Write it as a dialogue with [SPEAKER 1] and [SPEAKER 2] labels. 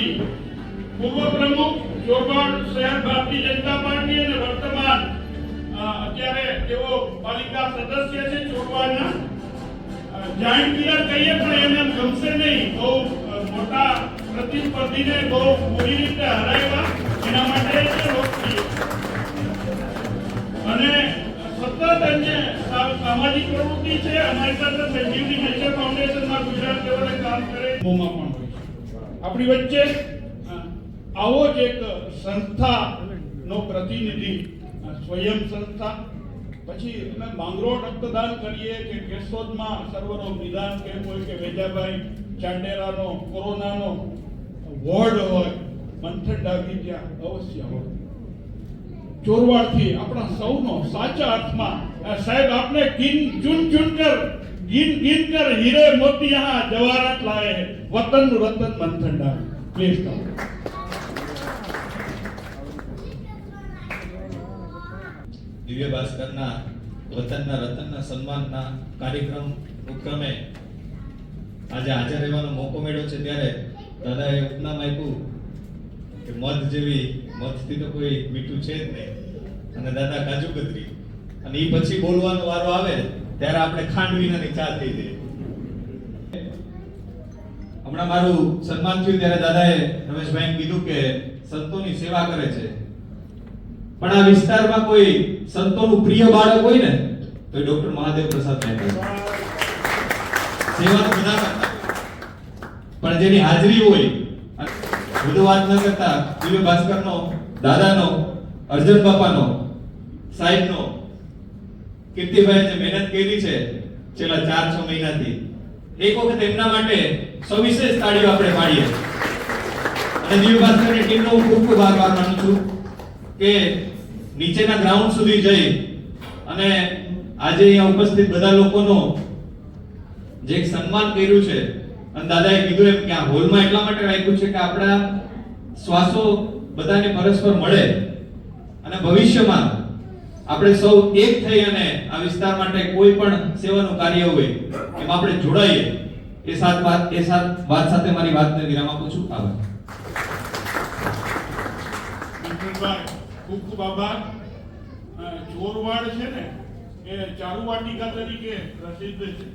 [SPEAKER 1] ત્રિપાઠી, પૂર્વ પ્રમુખ ચોરવાડ શહેર ભારતીય જનતા પાર્ટી અને વર્તમાન અત્યારે તેઓ પાલિકા સદસ્ય છે ચોરવાડના. જાયન્ટ કિલર કહીએ પણ એને ગમશે નહીં, બહુ મોટા પ્રતિસ્પર્ધીને બહુ પૂરી રીતે હરાવ્યા, એના માટે લોકપ્રિય અને સતત અન્ય સામાજિક પ્રવૃત્તિ છે. અમારી સાથે સંજીવની નેચર ફાઉન્ડેશનમાં ગુજરાત લેવલે કામ કરે પણ હોય છે. આપણી વચ્ચે આવો જ એક સંસ્થાનો પ્રતિનિધિ, સ્વયં સંસ્થા, પછી અમે માંગરોળ રક્તદાન કરીએ કે કેશોદમાં સર્વરોગ નિદાન કેમ્પ હોય કે વેજાભાઈ ચાંડેરાનો કોરોનાનો વોર્ડ હોય, મંથન ડાભી ત્યાં અવશ્ય હોય. ચોરવાડથી આપણા સૌનો સાચા અર્થમાં સાહેબ આપને ગિન ચુન ચુન કર ગિન ગિન કર હીરે મોતી યહાં જવાહરાત લાए हैं, वतन रतन मंथन ડાભી. Please come.
[SPEAKER 2] દિવ્ય ભાસ્કરના વતનના રતનના સન્માનના કાર્યક્રમ ઉપક્રમે આજે હાજર રહેવાનો મોકો મળ્યો છે. ત્યારે દાદાએ ઉપનામ આપ્યું કે મધ જેવી, મધથી તો કોઈ મીઠું છે જ નહીં, અને દાદા કાજુ કતરી, અને એ પછી બોલવાનો વારો આવે ત્યારે આપણે ખાંડ વિનાની ચા થઈ જાય. હમણાં મારું સન્માન થયું ત્યારે દાદાએ રમેશભાઈને કીધું કે સંતોની સેવા કરે છે, પણ આ વિસ્તારમાં કોઈ સંતોનું પ્રિય બાળક હોય ને તો એ ડોક્ટર મહાદેવ પ્રસાદ મહેતા. સેવા તો બધા કરતા, પણ જેની હાજરી હોય, વધુ વાત ન કરતા દિવ્ય ભાસ્કરનો, દાદાનો, અર્જન બાપાનો, સાહેબનો, કીર્તિભાઈ જે મહેનત કરી છે છેલ્લા 4-6 મહિનાથી, એક વખત એમના માટે સવિશેષ તાળીઓ આપણે પાડીએ. અને દિવ્ય ભાસ્કરની ટીમનો હું ખૂબ ખૂબ આભાર માનું છું કે નીચેના ગ્રાઉન્ડ સુધી જઈ અને આજે અહીંયા ઉપસ્થિત બધા લોકોનો જે એક સન્માન કર્યું છે. અને દાદાએ કીધું એમ કે આ હોલમાં એટલા માટે રાખ્યું છે કે આપણા શ્વાસો બધાને પરસ્પર મળે અને ભવિષ્યમાં આપણે સૌ એક થઈ અને આ વિસ્તાર માટે કોઈ પણ સેવાનું કાર્ય હોય એમાં આપણે જોડાઈએ. એ વાત સાથે મારી વાતને વિરામ આપું છું. આભાર.
[SPEAKER 1] ખૂબ ખૂબ આભાર. ચોરવાડ છે ને એ ચારુ વાટિકા તરીકે પ્રસિદ્ધ છે.